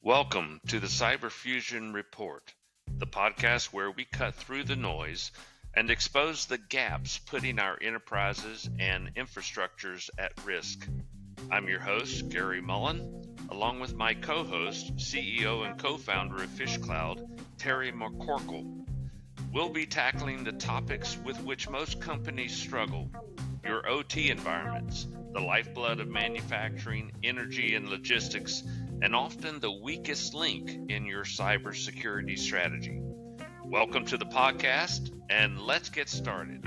Welcome to the Cyber Fusion Report, the podcast where we cut through the noise and expose the gaps putting our enterprises and infrastructures at risk. I'm your host, Gary Mullen, along with my co-host, CEO and co-founder of PhishCloud, Terry McCorkle. We'll be tackling the topics with which most companies struggle: your OT environments, the lifeblood of manufacturing, energy, and logistics, and often the weakest link in your cybersecurity strategy. Welcome to the podcast, and let's get started.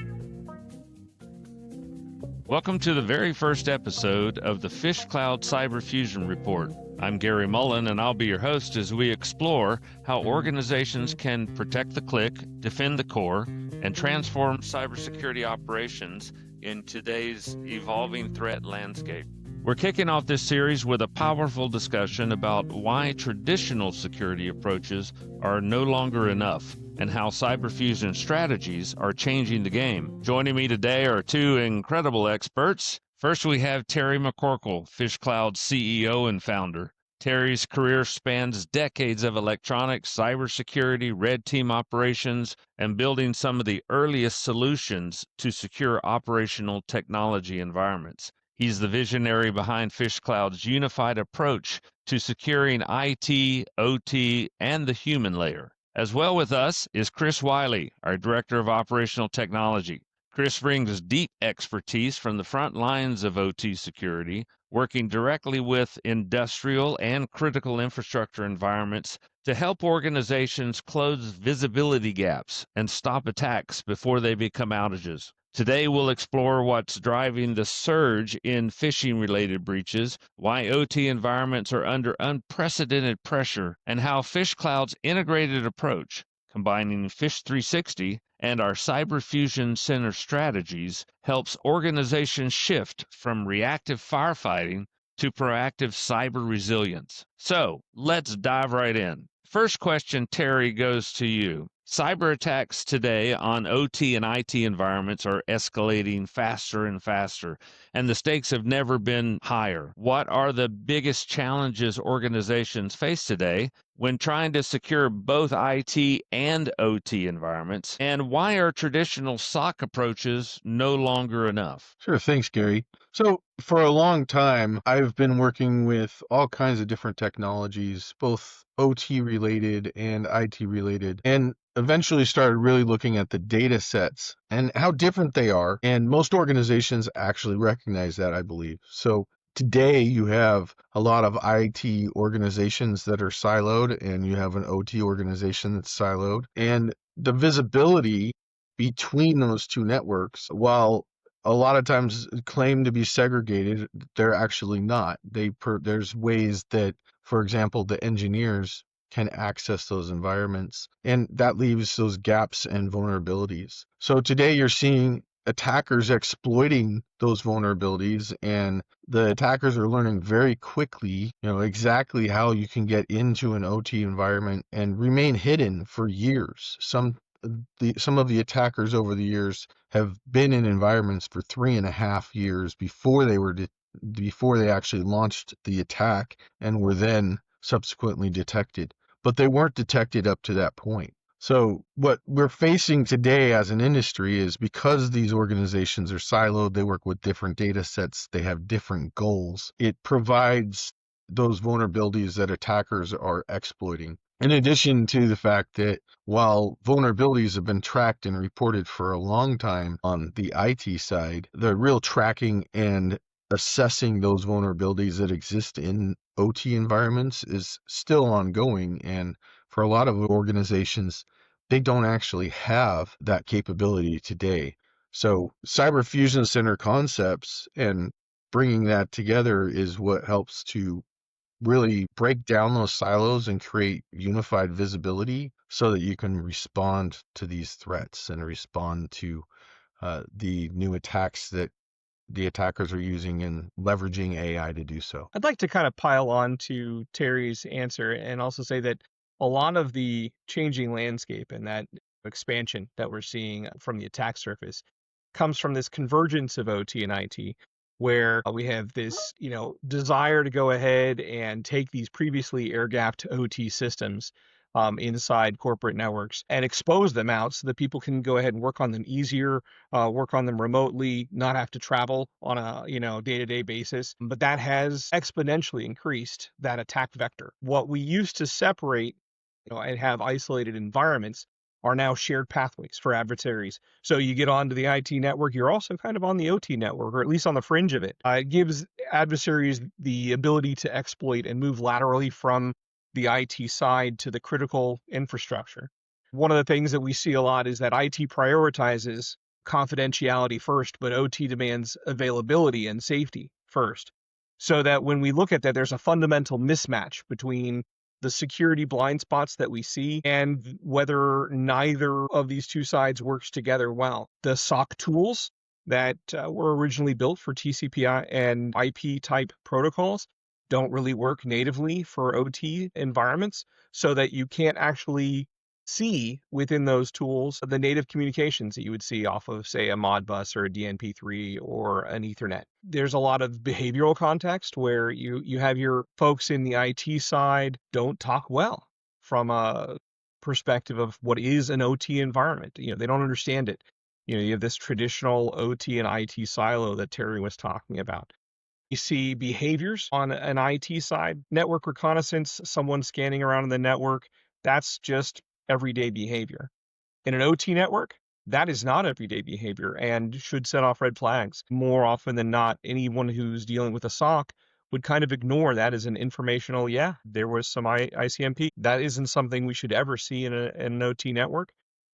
Welcome to the very first episode of the PhishCloud Cyber Fusion Report. I'm Gary Mullen, and I'll be your host as we explore how organizations can protect the click, defend the core, and transform cybersecurity operations in today's evolving threat landscape. We're kicking off this series with a powerful discussion about why traditional security approaches are no longer enough and how cyber fusion strategies are changing the game. Joining me today are two incredible experts. First, we have Terry McCorkle, PhishCloud CEO and founder. Terry's career spans decades of electronics, cybersecurity, red team operations, and building some of the earliest solutions to secure operational technology environments. He's the visionary behind PhishCloud's unified approach to securing IT, OT, and the human layer. As well with us is Chris Wiley, our Director of Operational Technology. Chris brings deep expertise from the front lines of OT security, working directly with industrial and critical infrastructure environments to help organizations close visibility gaps and stop attacks before they become outages. Today, we'll explore what's driving the surge in phishing-related breaches, why OT environments are under unprecedented pressure, and how PhishCloud's integrated approach, combining Phish 360 and our Cyber Fusion Center strategies, helps organizations shift from reactive firefighting to proactive cyber resilience. So, let's dive right in. First question, Terry, goes to you. Cyber attacks today on OT and IT environments are escalating faster and faster, and the stakes have never been higher. What are the biggest challenges organizations face today when trying to secure both IT and OT environments, and why are traditional SOC approaches no longer enough? Sure, thanks, Gary. So, for a long time, I've been working with all kinds of different technologies, both OT related and IT related, and eventually started really looking at the data sets and how different they are. And most organizations actually recognize that, I believe. So, today you have a lot of IT organizations that are siloed, and you have an OT organization that's siloed. And the visibility between those two networks, while a lot of times claim to be segregated, they're actually not. There's ways that, for example, the engineers can access those environments, and that leaves those gaps and vulnerabilities. So today you're seeing attackers exploiting those vulnerabilities, and the attackers are learning very quickly, exactly how you can get into an OT environment and remain hidden for years. Some of the attackers over the years have been in environments for 3.5 years before they actually launched the attack and were then subsequently detected. But they weren't detected up to that point. So what we're facing today as an industry is, because these organizations are siloed, they work with different data sets, they have different goals, it provides those vulnerabilities that attackers are exploiting. In addition to the fact that while vulnerabilities have been tracked and reported for a long time on the IT side, the real tracking and assessing those vulnerabilities that exist in OT environments is still ongoing. And for a lot of organizations, they don't actually have that capability today. So Cyber Fusion Center concepts and bringing that together is what helps to really break down those silos and create unified visibility so that you can respond to these threats and respond to the new attacks that the attackers are using and leveraging AI to do so. I'd like to kind of pile on to Terry's answer and also say that a lot of the changing landscape and that expansion that we're seeing from the attack surface comes from this convergence of OT and IT. where we have this, desire to go ahead and take these previously air-gapped OT systems inside corporate networks and expose them out so that people can go ahead and work on them easier, work on them remotely, not have to travel on a, day-to-day basis. But that has exponentially increased that attack vector. What we used to separate, and have isolated environments are now shared pathways for adversaries. So you get onto the IT network, you're also kind of on the OT network, or at least on the fringe of it. It gives adversaries the ability to exploit and move laterally from the IT side to the critical infrastructure. One of the things that we see a lot is that IT prioritizes confidentiality first, but OT demands availability and safety first. So that when we look at that, there's a fundamental mismatch between the security blind spots that we see and whether neither of these two sides works together well. The SOC tools that were originally built for TCP and IP type protocols don't really work natively for OT environments, so that you can't actually see within those tools the native communications that you would see off of, say, a Modbus or a DNP3 or an Ethernet. There's a lot of behavioral context where you have your folks in the IT side don't talk well from a perspective of what is an OT environment. They don't understand it. You have this traditional OT and IT silo that Terry was talking about. You see behaviors on an IT side, network reconnaissance, someone scanning around in the network, that's just everyday behavior. In an OT network, that is not everyday behavior and should set off red flags. More often than not, anyone who's dealing with a SOC would kind of ignore that as an informational, yeah, there was some ICMP. That isn't something we should ever see in an OT network,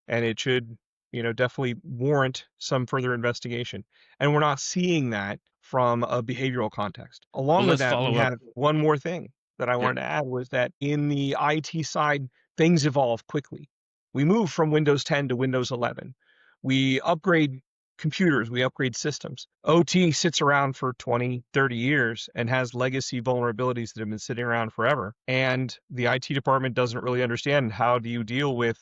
and it should, definitely warrant some further investigation. And we're not seeing that from a behavioral context. Well, Along with let's that, we follow up. have one more thing that I Yeah. wanted to add was that in the IT side, things evolve quickly. We move from Windows 10 to Windows 11. We upgrade computers, we upgrade systems. OT sits around for 20, 30 years and has legacy vulnerabilities that have been sitting around forever. And the IT department doesn't really understand how do you deal with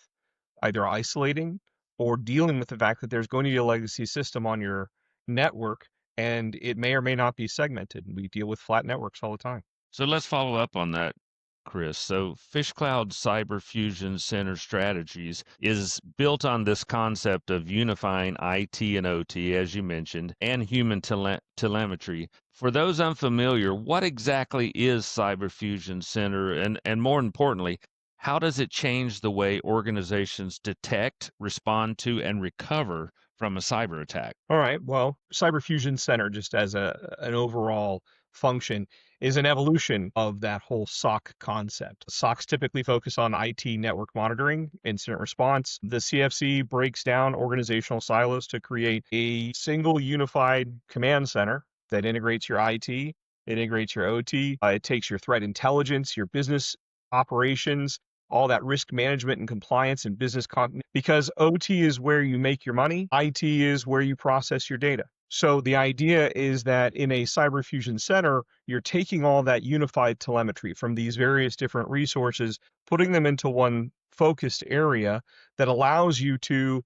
either isolating or dealing with the fact that there's going to be a legacy system on your network and it may or may not be segmented. We deal with flat networks all the time. So let's follow up on that, Chris. So PhishCloud Cyber Fusion Center Strategies is built on this concept of unifying IT and OT, as you mentioned, and human telemetry. For those unfamiliar, what exactly is Cyber Fusion Center? And more importantly, how does it change the way organizations detect, respond to, and recover from a cyber attack? All right. Well, Cyber Fusion Center, just as an overall function, is an evolution of that whole SOC concept. SOCs typically focus on IT network monitoring, incident response. The CFC breaks down organizational silos to create a single unified command center that integrates your IT, it integrates your OT, it takes your threat intelligence, your business operations, all that risk management and compliance and business continuity, because OT is where you make your money, IT is where you process your data. So the idea is that in a Cyber Fusion Center, you're taking all that unified telemetry from these various different resources, putting them into one focused area that allows you to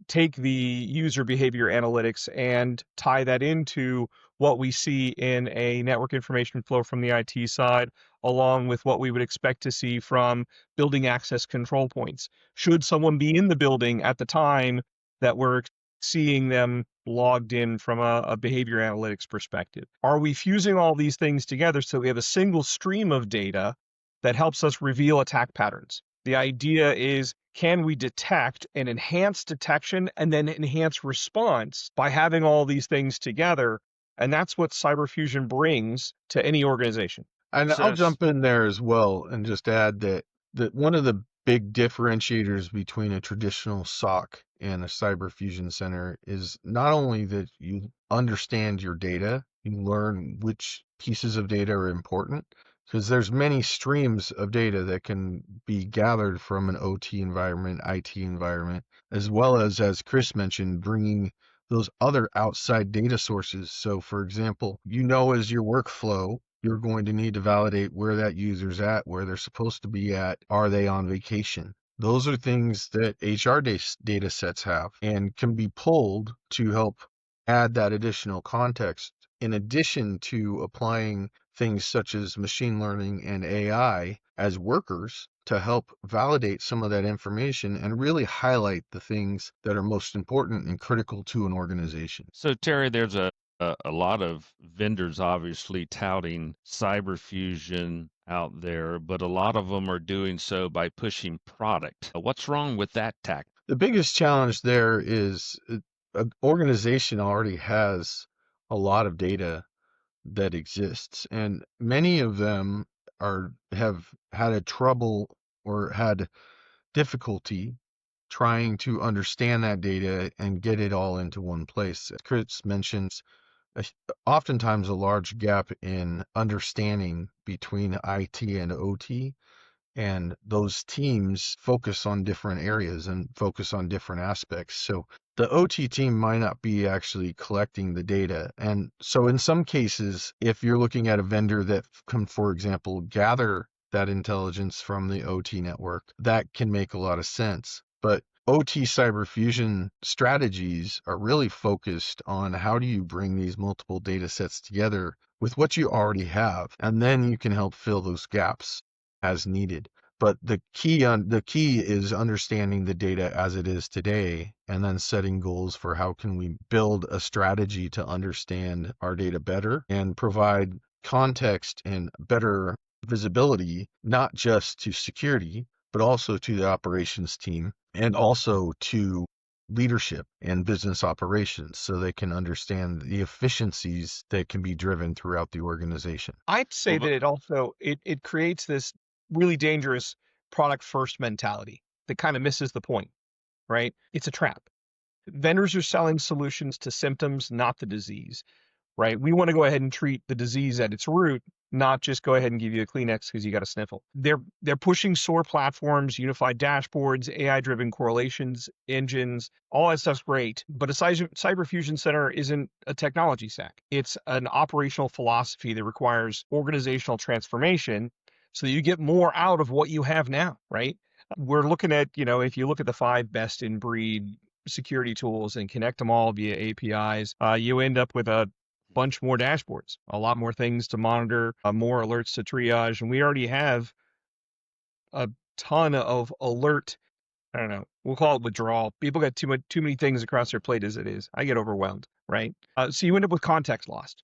take the user behavior analytics and tie that into what we see in a network information flow from the IT side, along with what we would expect to see from building access control points. Should someone be in the building at the time that we're seeing them logged in from a behavior analytics perspective? Are we fusing all these things together so we have a single stream of data that helps us reveal attack patterns? The idea is, can we detect and enhance detection and then enhance response by having all these things together? And that's what Cyber Fusion brings to any organization. And I'll So, jump in there as well and just add that one of the big differentiators between a traditional SOC and a Cyber Fusion Center is not only that you understand your data, you learn which pieces of data are important, because there's many streams of data that can be gathered from an OT environment, IT environment, as well as Chris mentioned, bringing those other outside data sources. So for example, as your workflow, you're going to need to validate where that user's at, where they're supposed to be at. Are they on vacation? Those are things that HR data sets have and can be pulled to help add that additional context in addition to applying things such as machine learning and AI as workers to help validate some of that information and really highlight the things that are most important and critical to an organization. So, Terry, there's a lot of vendors obviously touting cyber fusion out there, but a lot of them are doing so by pushing product. What's wrong with that tack? The biggest challenge there is an organization already has a lot of data that exists, and many of them have had a trouble or had difficulty trying to understand that data and get it all into one place. As Chris mentions, a- oftentimes a large gap in understanding between IT and OT, and those teams focus on different areas and focus on different aspects. So the OT team might not be actually collecting the data. And so in some cases, if you're looking at a vendor that can, for example, gather that intelligence from the OT network, that can make a lot of sense. But OT cyber fusion strategies are really focused on how do you bring these multiple data sets together with what you already have, and then you can help fill those gaps as needed. But the key is understanding the data as it is today, and then setting goals for how can we build a strategy to understand our data better and provide context and better visibility, not just to security, but also to the operations team and also to leadership and business operations, so they can understand the efficiencies that can be driven throughout the organization. I'd say Well, that it creates this really dangerous product first mentality that kind of misses the point, right? It's a trap. Vendors are selling solutions to symptoms, not the disease, right? We want to go ahead and treat the disease at its root, not just go ahead and give you a Kleenex because you got a sniffle. They're pushing SOAR platforms, unified dashboards, AI-driven correlations, engines, all that stuff's great. But a cyber fusion center isn't a technology stack. It's an operational philosophy that requires organizational transformation so that you get more out of what you have now, right? We're looking at, if you look at the 5 best in breed security tools and connect them all via APIs, you end up with a bunch more dashboards, a lot more things to monitor, more alerts to triage. And we already have a ton of alert, I don't know, we'll call it withdrawal. People got too many things across their plate as it is. I get overwhelmed, right? So you end up with context lost.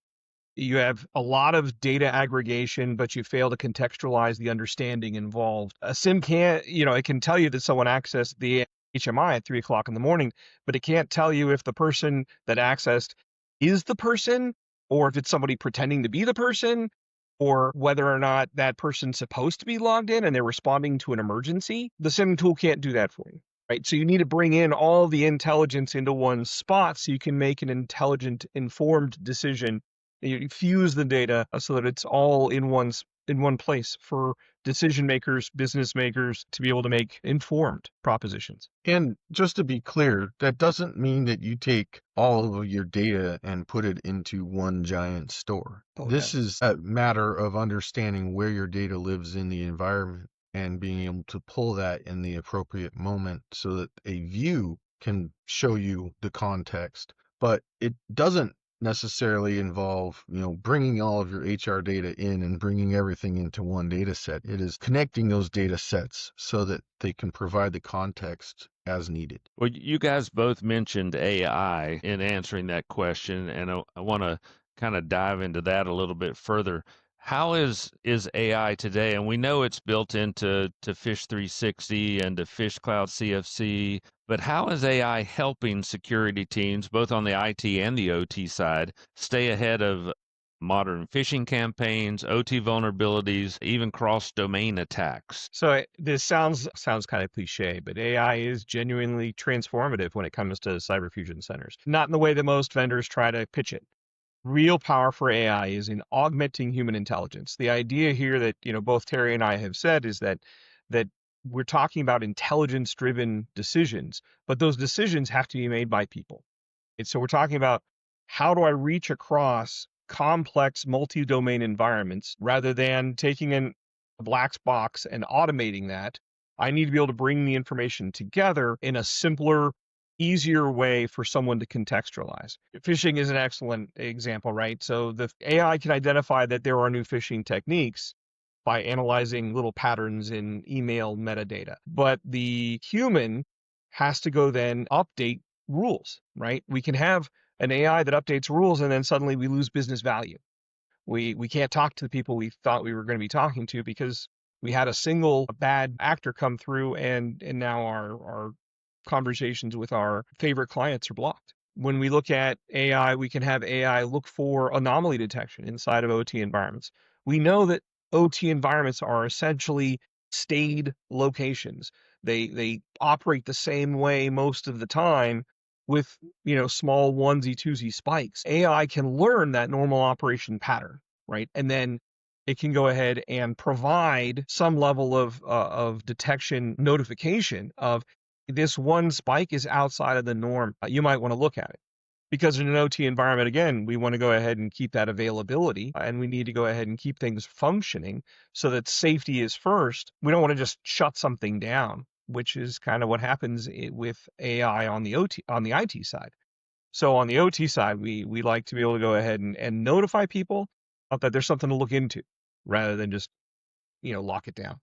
You have a lot of data aggregation, but you fail to contextualize the understanding involved. A SIM can't, it can tell you that someone accessed the HMI at 3 o'clock in the morning, but it can't tell you if the person that accessed is the person, or if it's somebody pretending to be the person, or whether or not that person's supposed to be logged in and they're responding to an emergency. The SIM tool can't do that for you, right? So you need to bring in all the intelligence into one spot so you can make an intelligent, informed decision. You fuse the data so that it's all in one place for decision makers, business makers to be able to make informed propositions. And just to be clear, that doesn't mean that you take all of your data and put it into one giant store. Oh, This no. is a matter of understanding where your data lives in the environment and being able to pull that in the appropriate moment so that a view can show you the context. But it doesn't necessarily involve, bringing all of your HR data in and bringing everything into one data set. It is connecting those data sets so that they can provide the context as needed. Well, you guys both mentioned AI in answering that question, and I want to kind of dive into that a little bit further. How is AI today? And we know it's built into Fish 360 and to PhishCloud CFC, but how is AI helping security teams, both on the IT and the OT side, stay ahead of modern phishing campaigns, OT vulnerabilities, even cross-domain attacks? So this sounds kind of cliche, but AI is genuinely transformative when it comes to cyber fusion centers. Not in the way that most vendors try to pitch it. Real power for AI is in augmenting human intelligence. The idea here that both Terry and I have said is that we're talking about intelligence-driven decisions, but those decisions have to be made by people. And so we're talking about how do I reach across complex multi-domain environments rather than taking in a black box and automating that. I need to be able to bring the information together in a simpler, easier way for someone to contextualize. Phishing is an excellent example, right? So the AI can identify that there are new phishing techniques by analyzing little patterns in email metadata. But the human has to go then update rules, right? We can have an AI that updates rules and then suddenly we lose business value. We can't talk to the people we thought we were going to be talking to because we had a single bad actor come through and now our conversations with our favorite clients are blocked. When we look at AI, we can have AI look for anomaly detection inside of OT environments. We know that OT environments are essentially stayed locations. They operate the same way most of the time with small onesie twosie spikes. AI can learn that normal operation pattern, right? And then it can go ahead and provide some level of detection notification of this one spike is outside of the norm. You might want to look at it. Because in an OT environment, again, we want to go ahead and keep that availability and we need to go ahead and keep things functioning so that safety is first. We don't want to just shut something down, which is kind of what happens with AI on the IT side. So on the OT side, we like to be able to go ahead and notify people that there's something to look into rather than just, lock it down.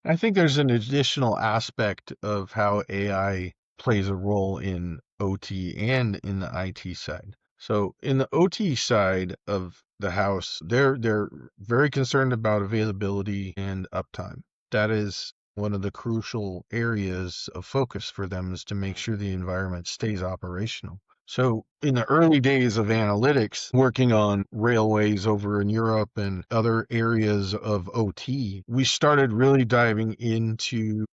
I think there's an additional aspect of how AI plays a role in OT and in the IT side. So in the OT side of the house, they're very concerned about availability and uptime. That is one of the crucial areas of focus for them, is to make sure the environment stays operational. So in the early days of analytics, working on railways over in Europe and other areas of OT, we started really diving into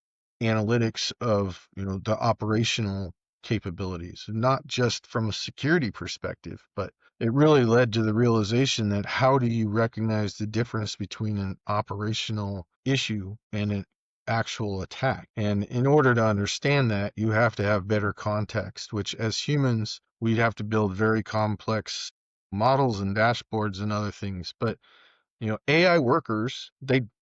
analytics of, the operational capabilities, not just from a security perspective, but it really led to the realization that how do you recognize the difference between an operational issue and an actual attack? And in order to understand that, you have to have better context, which as humans, we'd have to build very complex models and dashboards and other things. But AI workers,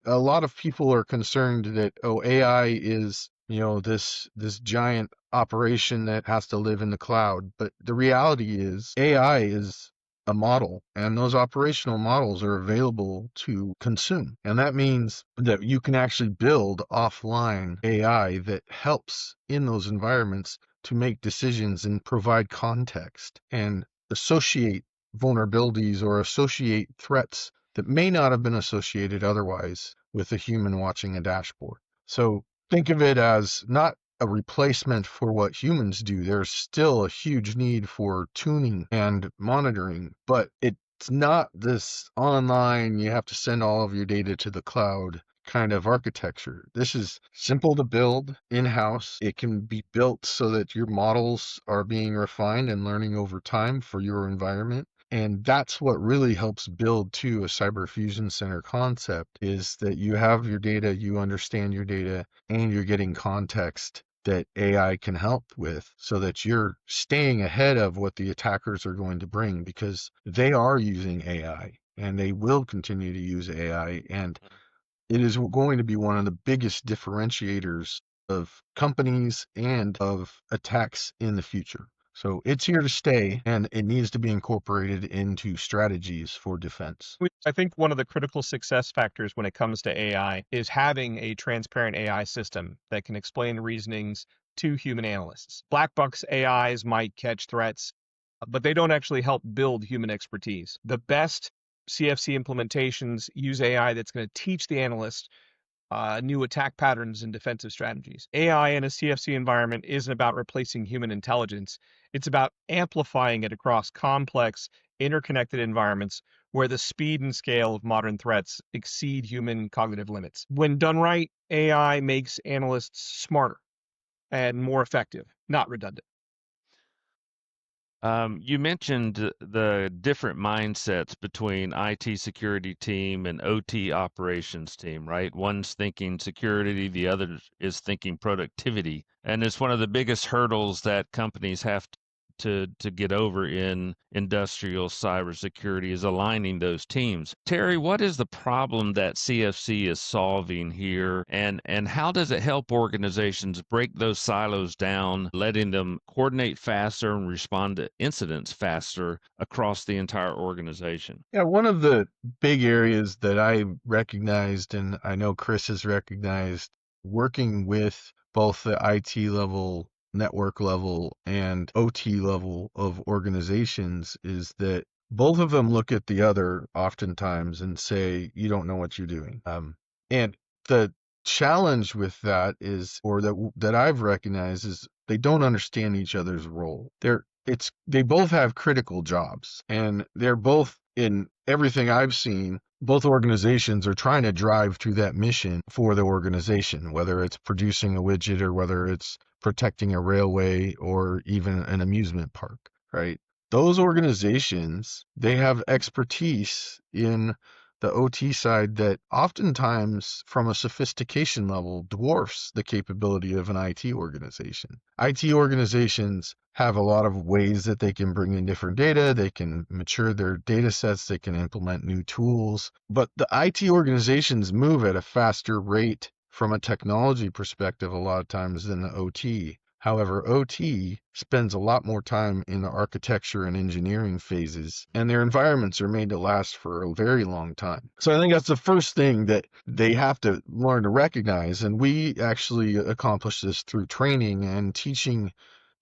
a lot of people are concerned that, AI is, this giant operation that has to live in the cloud. But the reality is AI is a model, and those operational models are available to consume. And that means that you can actually build offline AI that helps in those environments to make decisions and provide context and associate vulnerabilities or associate threats that may not have been associated otherwise with a human watching a dashboard. So think of it as not a replacement for what humans do. There's still a huge need for tuning and monitoring, but it's not this online, you have to send all of your data to the cloud kind of architecture. This is simple to build in-house. It can be built so that your models are being refined and learning over time for your environment. And that's what really helps build to a cyber fusion center concept, is that you have your data, you understand your data, and you're getting context that AI can help with so that you're staying ahead of what the attackers are going to bring, because they are using AI and they will continue to use AI. And it is going to be one of the biggest differentiators of companies and of attacks in the future. So it's here to stay, and it needs to be incorporated into strategies for defense. I think one of the critical success factors when it comes to AI is having a transparent AI system that can explain reasonings to human analysts. Black box AIs might catch threats, but they don't actually help build human expertise. The best CFC implementations use AI that's going to teach the analyst new attack patterns and defensive strategies. AI in a CFC environment isn't about replacing human intelligence. It's about amplifying it across complex, interconnected environments where the speed and scale of modern threats exceed human cognitive limits. When done right, AI makes analysts smarter and more effective, not redundant. You mentioned the different mindsets between IT security team and OT operations team, right? One's thinking security, the other is thinking productivity. And it's one of the biggest hurdles that companies have to get over in industrial cybersecurity is aligning those teams. Terry, what is the problem that CFC is solving here, and how does it help organizations break those silos down, letting them coordinate faster and respond to incidents faster across the entire organization? Yeah, one of the big areas that I recognized, and I know Chris has recognized, working with both the IT level, network level, and OT level of organizations, is that both of them look at the other oftentimes and say, you don't know what you're doing. And the challenge with that is, or that I've recognized, is they don't understand each other's role. They both have critical jobs, and they're both, in everything I've seen, both organizations are trying to drive to that mission for the organization, whether it's producing a widget or whether it's protecting a railway or even an amusement park, right? Those organizations, they have expertise in the OT side that oftentimes, from a sophistication level, dwarfs the capability of an IT organization. IT organizations have a lot of ways that they can bring in different data, they can mature their data sets, they can implement new tools, but the IT organizations move at a faster rate from a technology perspective a lot of times than the OT. However, OT spends a lot more time in the architecture and engineering phases, and their environments are made to last for a very long time. So I think that's the first thing that they have to learn to recognize, and we actually accomplish this through training and teaching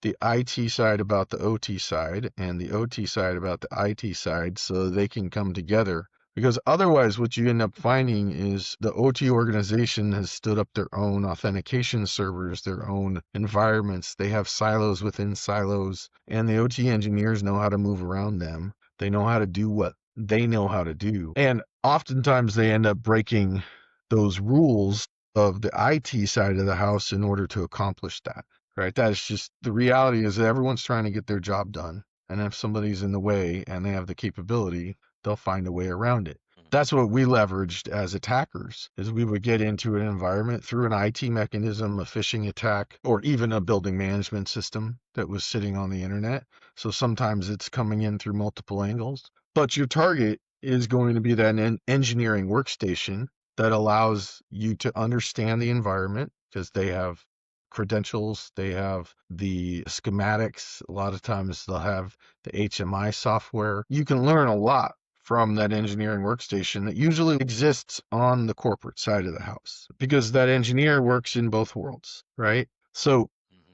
the IT side about the OT side and the OT side about the IT side so they can come together. Because otherwise, what you end up finding is the OT organization has stood up their own authentication servers, their own environments. They have silos within silos, and the OT engineers know how to move around them. They know how to do what they know how to do. And oftentimes they end up breaking those rules of the IT side of the house in order to accomplish that, right? That is just the reality, is that everyone's trying to get their job done. And if somebody's in the way and they have the capability, they'll find a way around it. That's what we leveraged as attackers, is we would get into an environment through an IT mechanism, a phishing attack, or even a building management system that was sitting on the internet. So sometimes it's coming in through multiple angles, but your target is going to be that engineering workstation that allows you to understand the environment, because they have credentials, they have the schematics. A lot of times they'll have the HMI software. You can learn a lot from that engineering workstation that usually exists on the corporate side of the house, because that engineer works in both worlds, right? So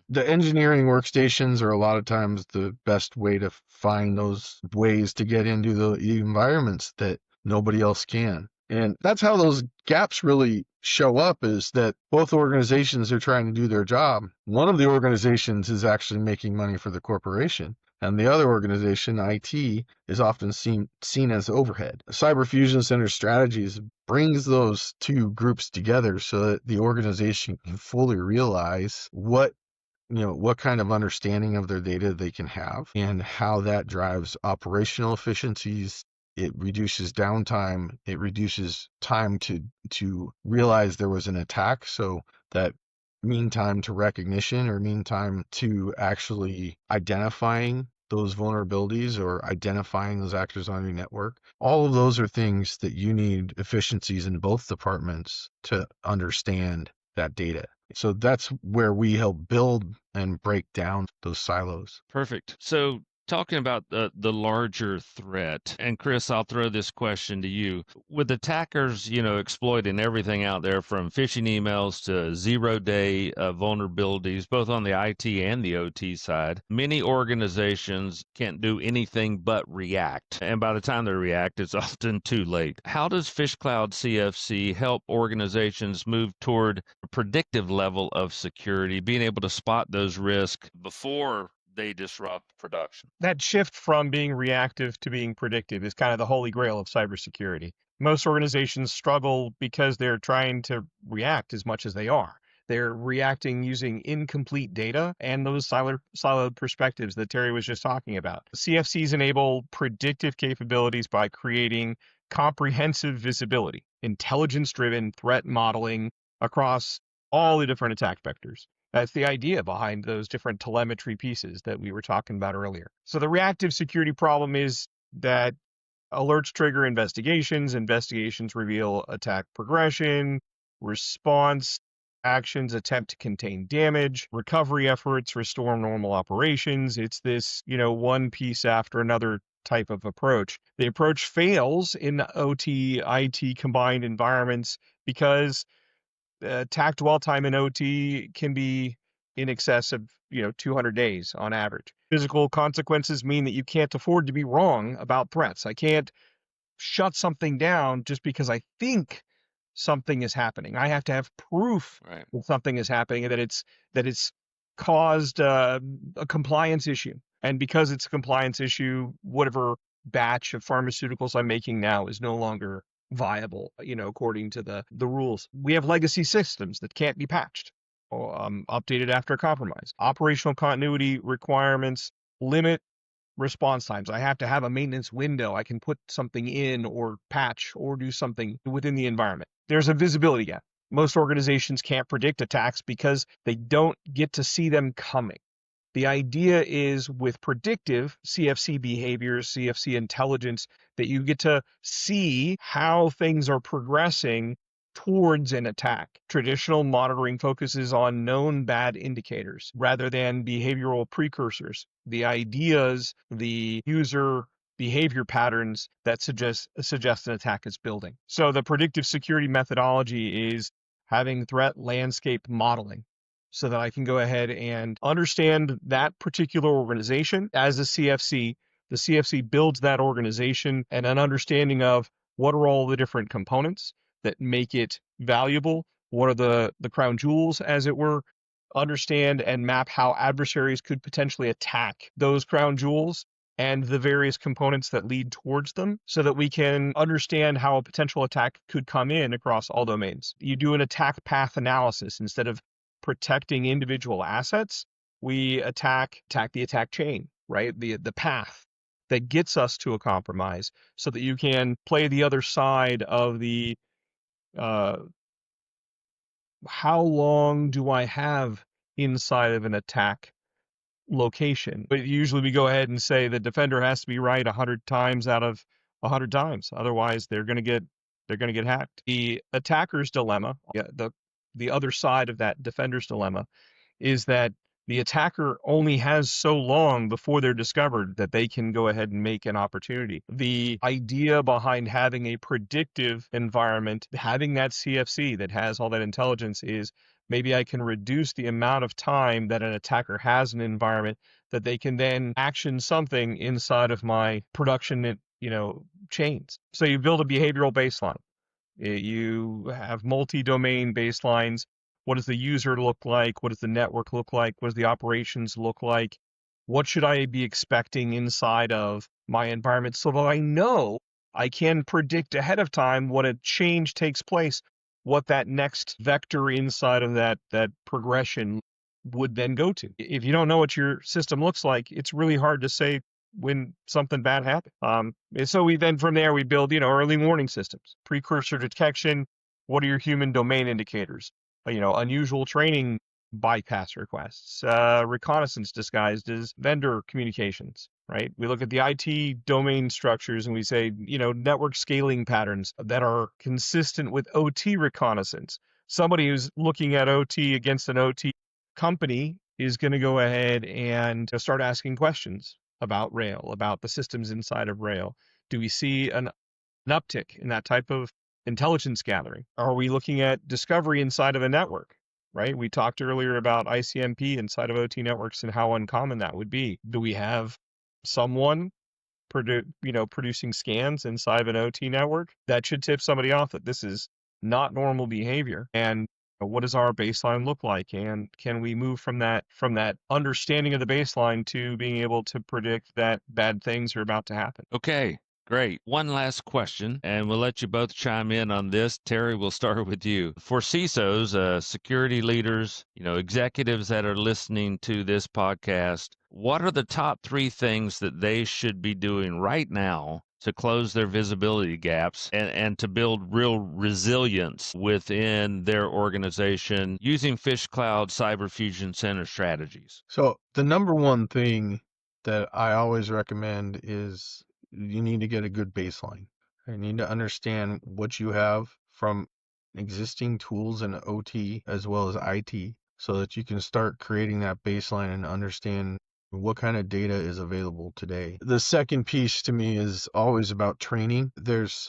the engineering workstations are a lot of times the best way to find those ways to get into the environments that nobody else can. And that's how those gaps really show up, is that both organizations are trying to do their job. One of the organizations is actually making money for the corporation, and the other organization, IT, is often seen as overhead. Cyber Fusion Center Strategies brings those two groups together so that the organization can fully realize what kind of understanding of their data they can have and how that drives operational efficiencies. It reduces downtime. It reduces time to realize there was an attack. So that mean time to recognition, or mean time to actually identifying those vulnerabilities or identifying those actors on your network. All of those are things that you need efficiencies in both departments to understand that data. So that's where we help build and break down those silos. Perfect. So talking about the larger threat, and Chris, I'll throw this question to you. With attackers, exploiting everything out there from phishing emails to zero-day vulnerabilities, both on the IT and the OT side, many organizations can't do anything but react. And by the time they react, it's often too late. How does PhishCloud CFC help organizations move toward a predictive level of security, being able to spot those risks before they disrupt production? That shift from being reactive to being predictive is kind of the holy grail of cybersecurity. Most organizations struggle because they're trying to react as much as they are. They're reacting using incomplete data and those siloed perspectives that Terry was just talking about. CFCs enable predictive capabilities by creating comprehensive visibility, intelligence-driven threat modeling across all the different attack vectors. That's the idea behind those different telemetry pieces that we were talking about earlier. So the reactive security problem is that alerts trigger investigations, investigations reveal attack progression, response actions attempt to contain damage, recovery efforts restore normal operations. It's this, one piece after another type of approach. The approach fails in OT, IT combined environments because attack dwell time in OT can be in excess of 200 days on average. Physical consequences mean that you can't afford to be wrong about threats. I can't shut something down just because I think something is happening. I have to have proof Right. that something is happening and that it's caused a compliance issue. And because it's a compliance issue, whatever batch of pharmaceuticals I'm making now is no longer viable, according to the rules. We have legacy systems that can't be patched or updated after a compromise. Operational continuity requirements limit response times. I have to have a maintenance window. I can put something in or patch or do something within the environment. There's a visibility gap. Most organizations can't predict attacks because they don't get to see them coming. The idea is with predictive CFC behaviors, CFC intelligence, that you get to see how things are progressing towards an attack. Traditional monitoring focuses on known bad indicators rather than behavioral precursors. The ideas, the user behavior patterns that suggest an attack is building. So the predictive security methodology is having threat landscape modeling, so that I can go ahead and understand that particular organization as a CFC. The CFC builds that organization and an understanding of what are all the different components that make it valuable, what are the crown jewels, as it were, understand and map how adversaries could potentially attack those crown jewels and the various components that lead towards them, so that we can understand how a potential attack could come in across all domains. You do an attack path analysis. Instead of protecting individual assets, we attack the attack chain, right? The path that gets us to a compromise, so that you can play the other side of the how long do I have inside of an attack location? But usually we go ahead and say the defender has to be right 100 times out of 100 times. Otherwise, they're going to get hacked. The attacker's dilemma, the other side of that defender's dilemma, is that the attacker only has so long before they're discovered that they can go ahead and make an opportunity. The idea behind having a predictive environment, having that CFC that has all that intelligence, is maybe I can reduce the amount of time that an attacker has in an environment, that they can then action something inside of my production, chains. So you build a behavioral baseline. You have multi-domain baselines. What does the user look like? What does the network look like? What does the operations look like? What should I be expecting inside of my environment, so that I know I can predict ahead of time when a change takes place, what that next vector inside of that progression would then go to. If you don't know what your system looks like, it's really hard to say when something bad happened. So we then from there we build, early warning systems, precursor detection. What are your human domain indicators? Unusual training bypass requests, reconnaissance disguised as vendor communications, right? We look at the IT domain structures and we say, network scaling patterns that are consistent with OT reconnaissance. Somebody who's looking at OT against an OT company is going to go ahead and start asking questions about Rail, about the systems inside of Rail. Do we see an uptick in that type of intelligence gathering? Are we looking at discovery inside of a network, right? We talked earlier about ICMP inside of OT networks and how uncommon that would be. Do we have someone producing scans inside of an OT network? That should tip somebody off that this is not normal behavior. And what does our baseline look like? And can we move from that understanding of the baseline to being able to predict that bad things are about to happen? Okay. Great. One last question, and we'll let you both chime in on this. Terry, we'll start with you. For CISOs, security leaders, executives that are listening to this podcast, what are the top 3 things that they should be doing right now to close their visibility gaps and to build real resilience within their organization using PhishCloud Cyber Fusion Center strategies? So the number one thing that I always recommend is you need to get a good baseline. You need to understand what you have from existing tools in OT as well as IT so that you can start creating that baseline and understand what kind of data is available today. The second piece to me is always about training.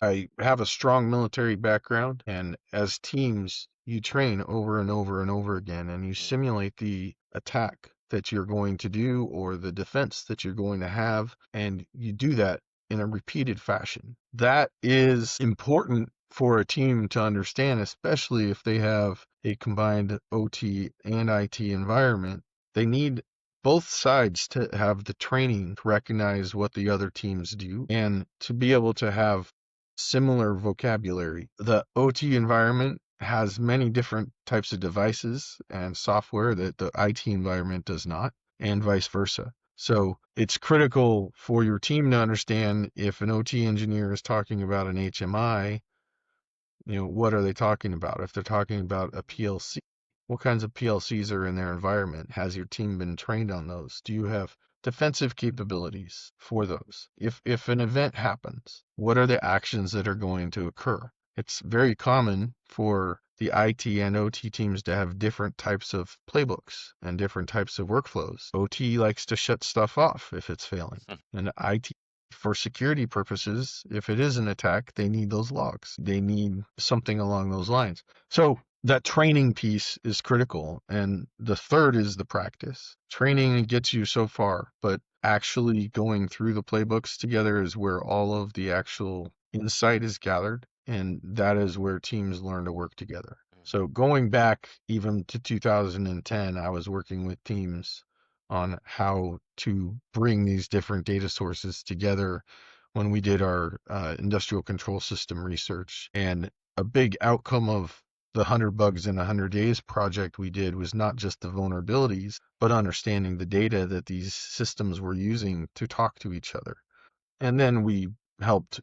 I have a strong military background, and as teams, you train over and over and over again, and you simulate the attack that you're going to do or the defense that you're going to have, and you do that in a repeated fashion. That is important for a team to understand, especially if they have a combined OT and IT environment. They need both sides to have the training to recognize what the other teams do and to be able to have similar vocabulary. The OT environment has many different types of devices and software that the IT environment does not, and vice versa. So it's critical for your team to understand if an OT engineer is talking about an HMI, what are they talking about? If they're talking about a PLC, what kinds of PLCs are in their environment? Has your team been trained on those? Do you have defensive capabilities for those? If an event happens, what are the actions that are going to occur? It's very common for the IT and OT teams to have different types of playbooks and different types of workflows. OT likes to shut stuff off if it's failing, and IT, for security purposes, if it is an attack, they need those logs. They need something along those lines. So that training piece is critical. And the third is the practice. Training gets you so far, but actually going through the playbooks together is where all of the actual insight is gathered. And that is where teams learn to work together. So going back even to 2010, I was working with teams on how to bring these different data sources together when we did our industrial control system research. And a big outcome of the 100 Bugs in 100 Days project we did was not just the vulnerabilities, but understanding the data that these systems were using to talk to each other. And then we helped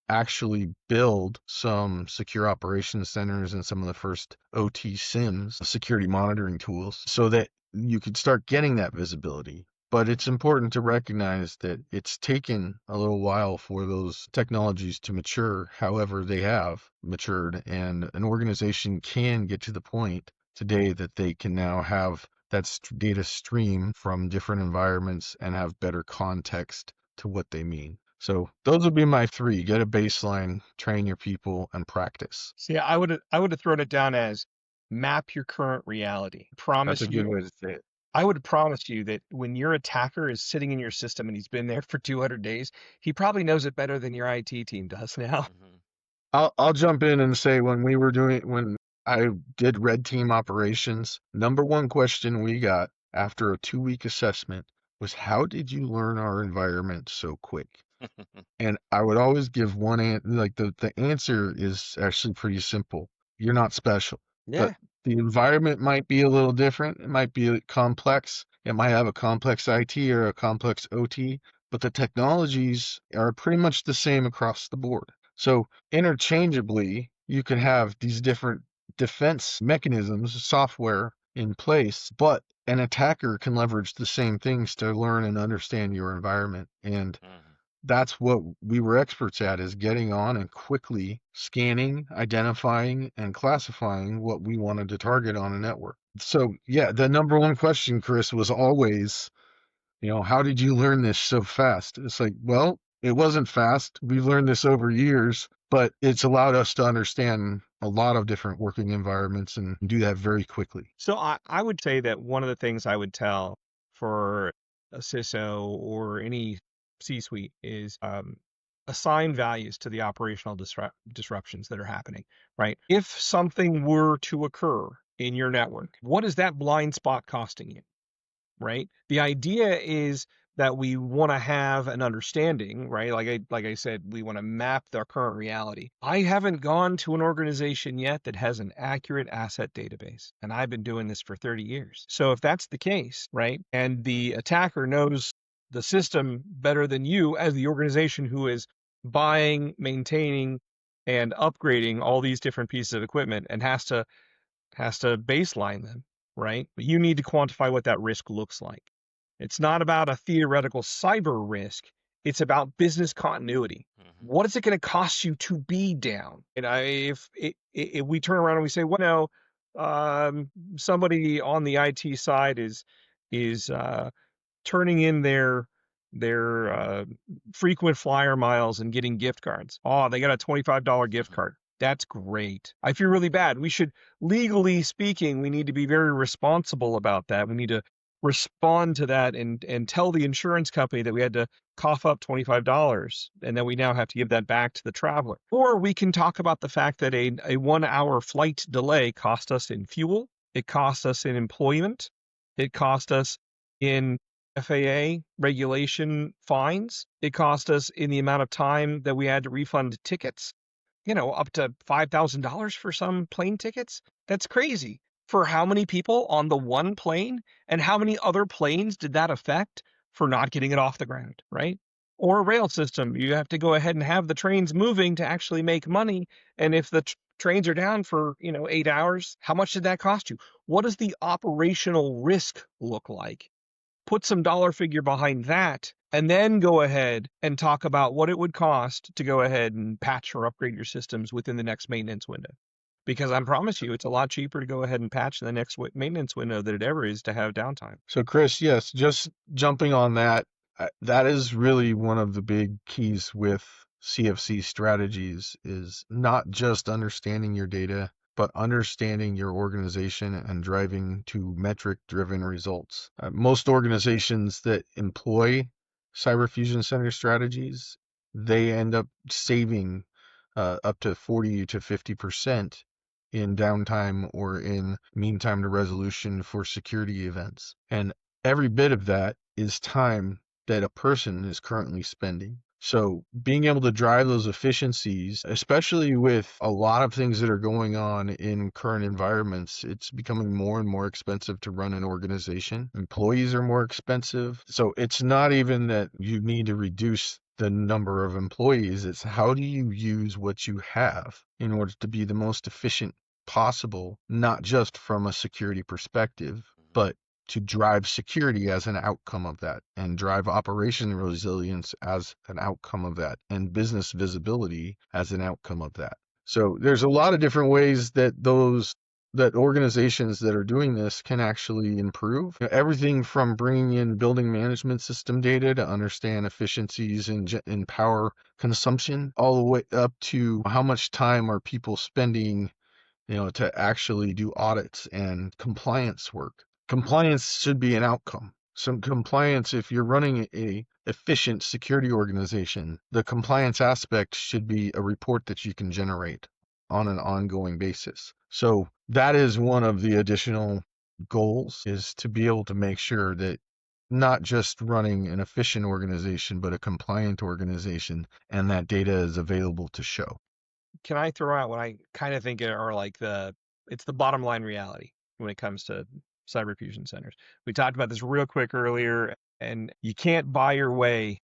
actually build some secure operations centers and some of the first OT SIMs, security monitoring tools, so that you could start getting that visibility. But it's important to recognize that it's taken a little while for those technologies to mature, however they have matured, and an organization can get to the point today that they can now have that data stream from different environments and have better context to what they mean. So those would be my 3. Get a baseline, train your people, and practice. See, I would have thrown it down as map your current reality. That's a good way to say it. I would promise you that when your attacker is sitting in your system and he's been there for 200 days, he probably knows it better than your IT team does now. I'll jump in and say when I did red team operations, number one question we got after a 2-week assessment was, how did you learn our environment so quick? And I would always give one answer. Like the answer is actually pretty simple. You're not special. Yeah. The environment might be a little different. It might be complex. It might have a complex IT or a complex OT, but the technologies are pretty much the same across the board. So interchangeably, you can have these different defense mechanisms, software in place, but an attacker can leverage the same things to learn and understand your environment. And that's what we were experts at, is getting on and quickly scanning, identifying, and classifying what we wanted to target on a network. So yeah, the number one question, Chris, was always, how did you learn this so fast? It's like, well, it wasn't fast. We've learned this over years, but it's allowed us to understand a lot of different working environments and do that very quickly. So I would say that one of the things I would tell for a CISO or any C-suite is assign values to the operational disruptions that are happening, right? If something were to occur in your network, what is that blind spot costing you, right? The idea is that we want to have an understanding, right? Like I said, we want to map the current reality. I haven't gone to an organization yet that has an accurate asset database, and I've been doing this for 30 years. So if that's the case, right, and the attacker knows the system better than you as the organization who is buying, maintaining, and upgrading all these different pieces of equipment and has to baseline them, right? But you need to quantify what that risk looks like. It's not about a theoretical cyber risk. It's about business continuity. What is it going to cost you to be down? And if we turn around and we say, well, no, somebody on the IT side is turning in their frequent flyer miles and getting gift cards. Oh, they got a $25 gift card. That's great. I feel really bad. We should, legally speaking, we need to be very responsible about that. We need to respond to that and tell the insurance company that we had to cough up $25 and then we now have to give that back to the traveler. Or we can talk about the fact that a 1 hour flight delay cost us in fuel. It cost us in employment. It cost us in FAA regulation fines. It cost us in the amount of time that we had to refund tickets, up to $5,000 for some plane tickets. That's crazy. For how many people on the one plane, and how many other planes did that affect for not getting it off the ground, right? Or a rail system. You have to go ahead and have the trains moving to actually make money. And if the trains are down for, 8 hours, how much did that cost you? What does the operational risk look like? Put some dollar figure behind that, and then go ahead and talk about what it would cost to go ahead and patch or upgrade your systems within the next maintenance window. Because I promise you, it's a lot cheaper to go ahead and patch in the next maintenance window than it ever is to have downtime. So, Chris, yes, just jumping on that, that is really one of the big keys with CFC strategies, is not just understanding your data, but understanding your organization and driving to metric-driven results. Most organizations that employ Cyber Fusion Center strategies, they end up saving up to 40 to 50% in downtime or in mean time to resolution for security events. And every bit of that is time that a person is currently spending. So being able to drive those efficiencies, especially with a lot of things that are going on in current environments, it's becoming more and more expensive to run an organization. Employees are more expensive. So it's not even that you need to reduce the number of employees. It's how do you use what you have in order to be the most efficient possible, not just from a security perspective, but to drive security as an outcome of that, and drive operation resilience as an outcome of that, and business visibility as an outcome of that. So there's a lot of different ways that organizations that are doing this can actually improve. Everything from bringing in building management system data to understand efficiencies in power consumption, all the way up to how much time are people spending, to actually do audits and compliance work. Compliance should be an outcome. Some compliance, if you're running a efficient security organization, the compliance aspect should be a report that you can generate on an ongoing basis. So that is one of the additional goals, is to be able to make sure that not just running an efficient organization, but a compliant organization, and that data is available to show. Can I throw out what I kind of think are like it's the bottom line reality when it comes to Cyber Fusion Centers? We talked about this real quick earlier, and you can't buy your way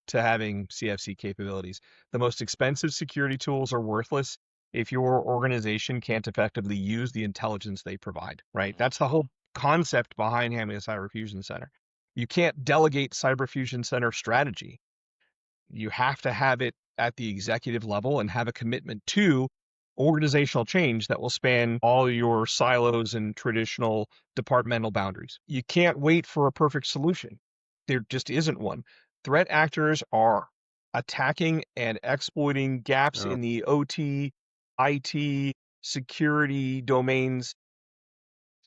to having CFC capabilities. The most expensive security tools are worthless if your organization can't effectively use the intelligence they provide, right? That's the whole concept behind having a Cyber Fusion Center. You can't delegate Cyber Fusion Center strategy. You have to have it at the executive level and have a commitment to organizational change that will span all your silos and traditional departmental boundaries. You can't wait for a perfect solution. There just isn't one. Threat actors are attacking and exploiting gaps in the OT, IT, security domains.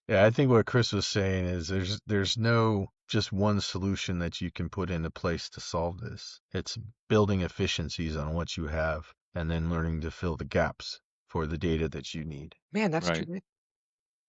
Yeah, I think what Chris was saying is there's no just one solution that you can put into place to solve this. It's building efficiencies on what you have and then learning to fill the gaps for the data that you need. Man, that's Right. true.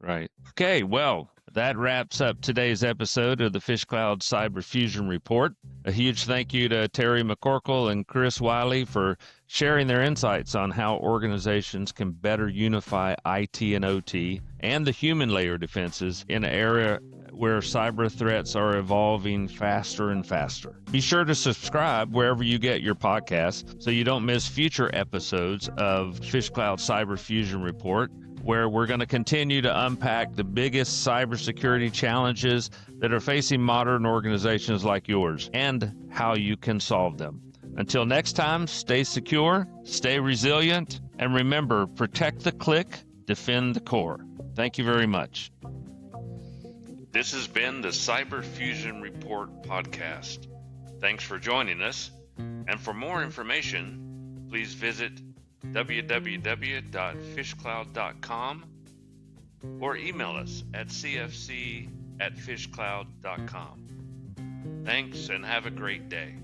Right. Okay. Well, That wraps up today's episode of the PhishCloud Cyber Fusion Report. A huge thank you to Terry McCorkle and Chris Wiley for sharing their insights on how organizations can better unify IT and OT and the human layer defenses in an area where cyber threats are evolving faster and faster. Be sure to subscribe wherever you get your podcasts so you don't miss future episodes of PhishCloud Cyber Fusion Report, where we're going to continue to unpack the biggest cybersecurity challenges that are facing modern organizations like yours and how you can solve them. Until next time, stay secure, stay resilient, and remember, protect the click, defend the core. Thank you very much. This has been the Cyber Fusion Report podcast. Thanks for joining us. And for more information, please visit www.phishcloud.com or email us at cfc@phishcloud.com. Thanks and have a great day.